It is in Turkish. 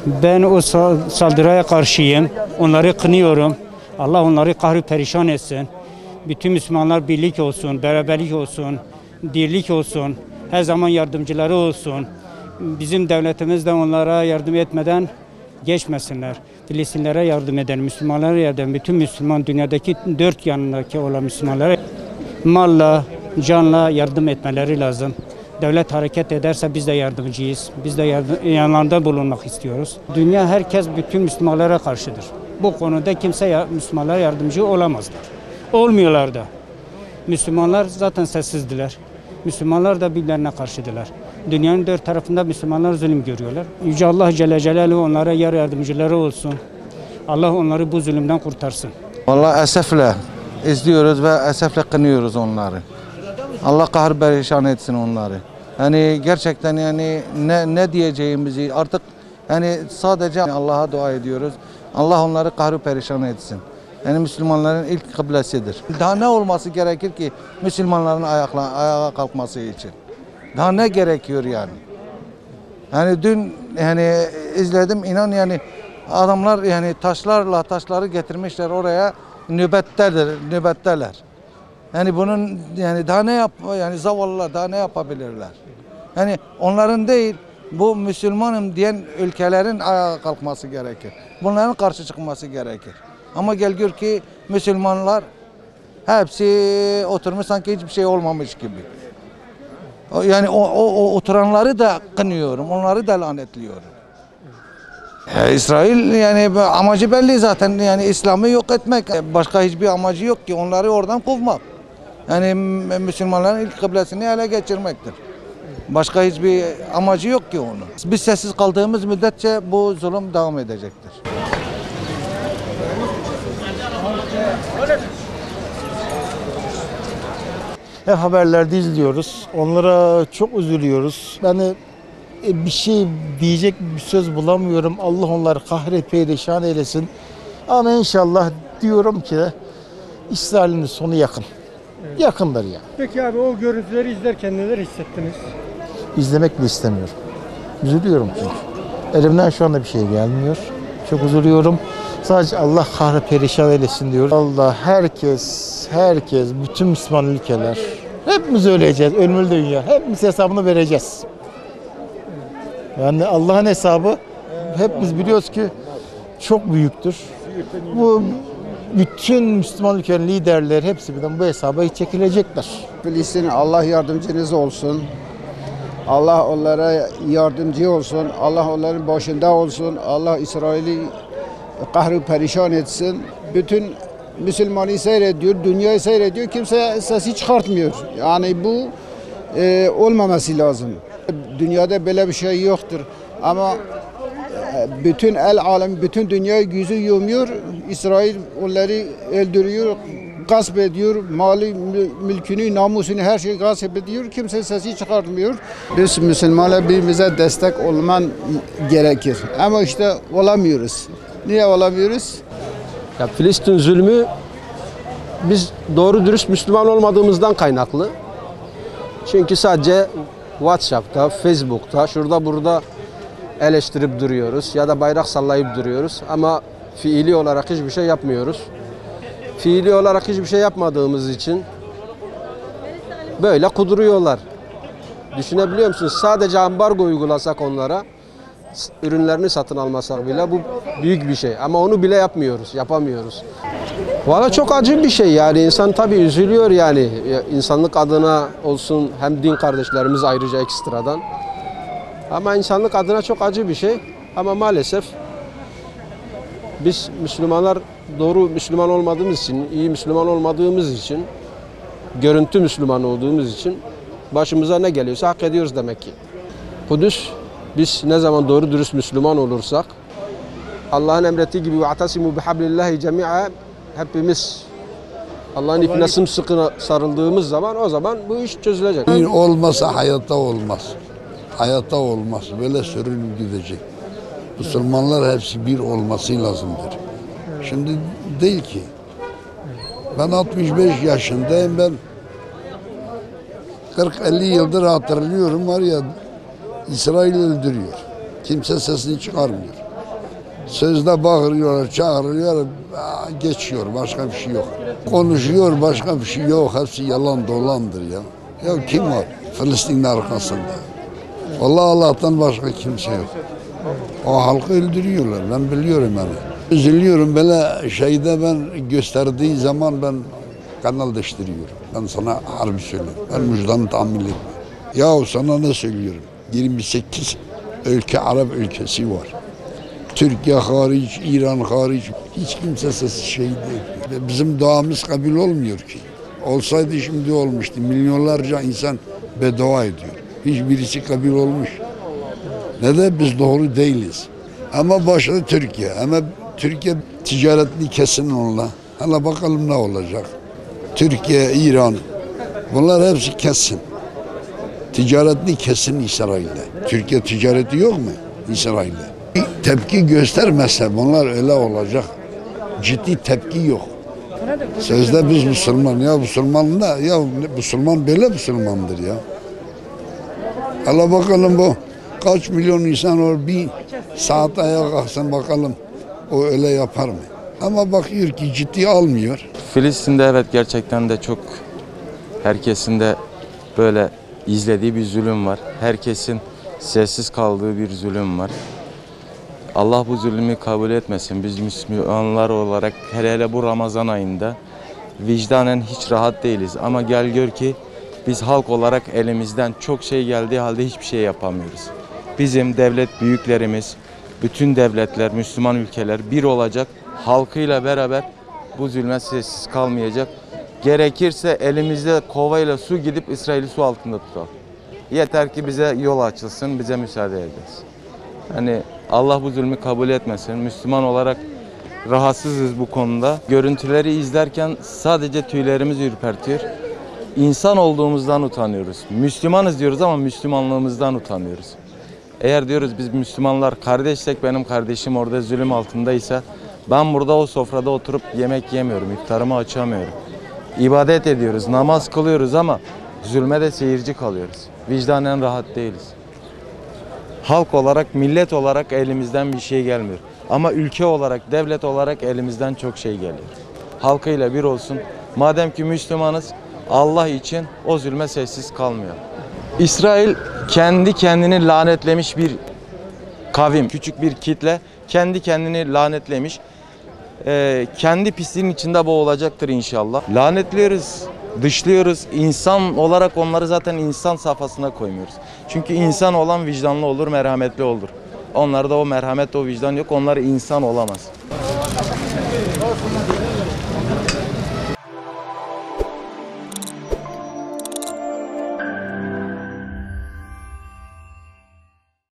Ben o saldırıya karşıyım. Onları kınıyorum. Allah onları kahri perişan etsin. Bütün Müslümanlar birlik olsun, beraberlik olsun, dirlik olsun. Her zaman yardımcıları olsun. Bizim devletimiz de onlara yardım etmeden geçmesinler. Filistinlere yardım eden, Müslümanlara yardım, bütün Müslüman dünyadaki dört yanındaki olan Müslümanlara malla, canla yardım etmeleri lazım. Devlet hareket ederse biz de yardımcıyız. Biz de yanlarında bulunmak istiyoruz. Dünya herkes bütün Müslümanlara karşıdır. Bu konuda kimse Müslümanlara yardımcı olamazlar. Olmuyorlar da. Müslümanlar zaten sessizdiler. Müslümanlar da birbirlerine karşıdılar. Dünyanın dört tarafında Müslümanlar zulüm görüyorlar. Yüce Allah Celle Celaluhu onlara yardımcıları olsun. Allah onları bu zulümden kurtarsın. Vallahi esefle izliyoruz ve esefle kınıyoruz onları. Allah kahır perişan etsin onları. Yani gerçekten yani ne diyeceğimizi artık yani sadece Allah'a dua ediyoruz. Allah onları kahır perişan etsin. Yani Müslümanların ilk kıblesidir. Daha ne olması gerekir ki Müslümanların ayağa kalkması için? Daha ne gerekiyor yani? Yani dün yani izledim, inan yani adamlar yani taşları getirmişler oraya, nöbetteler. Yani bunun yani daha ne yani zavallılar daha ne yapabilirler? Yani onların değil, bu Müslümanım diyen ülkelerin ayağa kalkması gerekir. Bunların karşı çıkması gerekir. Ama gel gör ki Müslümanlar hepsi oturmuş sanki hiçbir şey olmamış gibi. Yani o oturanları da kınıyorum, onları da lanetliyorum. İsrail yani amacı belli zaten, yani İslam'ı yok etmek. Başka hiçbir amacı yok ki, onları oradan kovmak. Yani Müslümanların ilk kıblesini ele geçirmektir. Başka hiçbir amacı yok ki onun. Biz sessiz kaldığımız müddetçe bu zulüm devam edecektir. Hep haberlerde izliyoruz. Onlara çok üzülüyoruz. Yani bir şey diyecek bir söz bulamıyorum. Allah onları kahret perişan eylesin. Ama inşallah diyorum ki İsrail'in sonu yakın. Evet. Yakındır yani. Peki abi, o görüntüleri izlerken neler hissettiniz? İzlemek bile istemiyorum. Üzülüyorum çünkü. Elimden şu anda bir şey gelmiyor. Çok üzülüyorum. Sadece Allah kahre perişan eylesin diyoruz. Allah herkes, bütün Müslüman ülkeler hepimiz öleceğiz, ölümlü dünya. Hepimiz hesabını vereceğiz. Yani Allah'ın hesabı hepimiz biliyoruz ki çok büyüktür. Bu bütün Müslüman ülkenin liderleri hepsi birden bu hesaba çekilecekler. Filistin, Allah yardımcınız olsun. Allah onlara yardımcı olsun. Allah onların başında olsun. Allah İsrail'i kahru perişan etsin. Bütün Müslümanı seyrediyor, dünyayı seyrediyor. Kimse sesi çıkartmıyor. Yani bu olmaması lazım. Dünyada böyle bir şey yoktur. Ama bütün alem, bütün dünya yüzü yumuyor. İsrail onları öldürüyor, gasp ediyor. Mali, mülkünü, namusunu, her şeyi gasp ediyor. Kimse sesi çıkartmıyor. Biz Müslümanlar birbirimize destek olman gerekir. Ama işte olamıyoruz. Niye olamıyoruz? Ya Filistin zulmü biz doğru dürüst Müslüman olmadığımızdan kaynaklı. Çünkü sadece WhatsApp'ta, Facebook'ta, şurada burada eleştirip duruyoruz ya da bayrak sallayıp duruyoruz ama fiili olarak hiçbir şey yapmıyoruz. Fiili olarak hiçbir şey yapmadığımız için böyle kuduruyorlar. Düşünebiliyor musunuz? Sadece ambargo uygulasak onlara, ürünlerini satın almasak bile bu büyük bir şey. Ama onu bile yapamıyoruz. Valla çok acı bir şey yani. İnsan tabii üzülüyor yani. İnsanlık adına olsun, hem din kardeşlerimiz ayrıca ekstradan. Ama insanlık adına çok acı bir şey. Ama maalesef biz Müslümanlar doğru Müslüman olmadığımız için, iyi Müslüman olmadığımız için, görüntü Müslüman olduğumuz için başımıza ne geliyorsa hak ediyoruz demek ki. Kudüs, biz ne zaman doğru dürüst Müslüman olursak, Allah'ın emrettiği gibi وَاَعْتَسِمُوا بِحَبْلِ اللّٰهِ جَمِيعًا, hepimiz Allah'ın ipine sımsıkı sarıldığımız zaman, o zaman bu iş çözülecek. Bir olmasa hayatta olmaz. Hayatta olmaz. Böyle sürünüp gidecek. Müslümanlar hepsi bir olması lazımdır. Şimdi değil ki. Ben 65 yaşındayım. Ben 40-50 yıldır hatırlıyorum, var ya, İsrail öldürüyor. Kimse sesini çıkarmıyor. Sözde bağırıyorlar, çağırıyorlar, geçiyor. Başka bir şey yok. Konuşuyor, başka bir şey yok. Hepsi yalan dolandır ya. Ya kim var Filistin'in arkasında? Vallahi Allah'tan başka kimse yok. O halkı öldürüyorlar. Ben biliyorum yani. Üzülüyorum böyle şeyde ben gösterdiği zaman ben kanal değiştiriyorum. Ben sana harbi söylüyorum. Ben müjdanı tahammül etmiyorum. Yahu sana ne söylüyorum? 28 ülke Arap ülkesi var. Türkiye hariç, İran hariç hiç kimse sesi şey değil. Bizim duamız kabul olmuyor ki. Olsaydı şimdi olmuştu. Milyonlarca insan beddua ediyor. Hiçbirisi kabul olmuş. Ne de biz doğru değiliz. Ama başta Türkiye. Ama Türkiye ticaretini kesin onunla. Hala bakalım ne olacak. Türkiye, İran bunlar hepsi kesin. Ticaretini kesin İsrail'le. Türkiye ticareti yok mu İsrail'le? Tepki göstermezse bunlar öyle olacak. Ciddi tepki yok. Sözde biz Müslüman ya Müslüman da ya Müslüman böyle Müslümandır ya. Hala bakalım bu kaç milyon insan var bir saat ayağa kalksın bakalım o öyle yapar mı? Ama bakıyor ki ciddi almıyor. Filistin'de evet gerçekten de çok herkesin de böyle izlediği bir zulüm var. Herkesin sessiz kaldığı bir zulüm var. Allah bu zulmü kabul etmesin. Biz Müslümanlar olarak hele bu Ramazan ayında vicdanen hiç rahat değiliz. Ama gel gör ki biz halk olarak elimizden çok şey geldiği halde hiçbir şey yapamıyoruz. Bizim devlet büyüklerimiz, bütün devletler, Müslüman ülkeler bir olacak. Halkıyla beraber bu zulme sessiz kalmayacak. Gerekirse elimizde kovayla su gidip İsrail'i su altında tutalım. Yeter ki bize yol açılsın, bize müsaade edilsin. Hani Allah bu zulmü kabul etmesin. Müslüman olarak rahatsızız bu konuda. Görüntüleri izlerken sadece tüylerimizi ürpertiyor. İnsan olduğumuzdan utanıyoruz. Müslümanız diyoruz ama Müslümanlığımızdan utanıyoruz. Eğer diyoruz biz Müslümanlar kardeşsek benim kardeşim orada zulüm altındaysa ben burada o sofrada oturup yemek yemiyorum, iftarımı açamıyorum. İbadet ediyoruz, namaz kılıyoruz ama zulme de seyirci kalıyoruz. Vicdanen rahat değiliz. Halk olarak, millet olarak elimizden bir şey gelmiyor. Ama ülke olarak, devlet olarak elimizden çok şey geliyor. Halkıyla bir olsun. Madem ki Müslümanız, Allah için o zulme sessiz kalmıyor. İsrail kendi kendini lanetlemiş bir kavim, küçük bir kitle kendi kendini lanetlemiş. Kendi pisliğin içinde boğulacaktır inşallah. Lanetliyoruz, dışlıyoruz. İnsan olarak onları zaten insan safhasına koymuyoruz. Çünkü insan olan vicdanlı olur, merhametli olur. Onlarda o merhamet, o vicdan yok. Onlar insan olamaz.